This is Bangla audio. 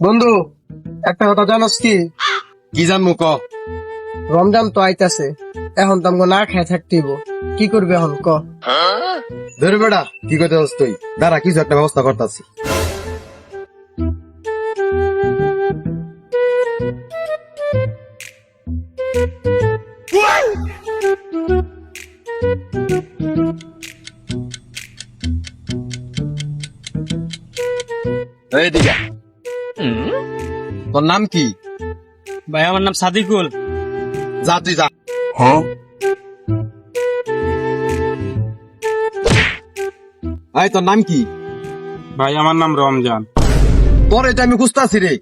বন্ধু, একটা কথা জানোস কি? কি জানবো ক। রমজান তো আইতাছে, এখন তো আমাকে না খেয়ে থাকতেইব। কি করবে এখন ক? ধরে বেড়া কি করতে চাস তুই? দাঁড়া কিছু একটা ব্যবস্থা করতেছি। এইদিকে তোর নাম কি? ভাই আমার নাম সাদিকুল। যা তুই যা। এই তোর নাম কি? ভাই আমার নাম রমজান। তোর এটা আমি খুঁজতেছি রে।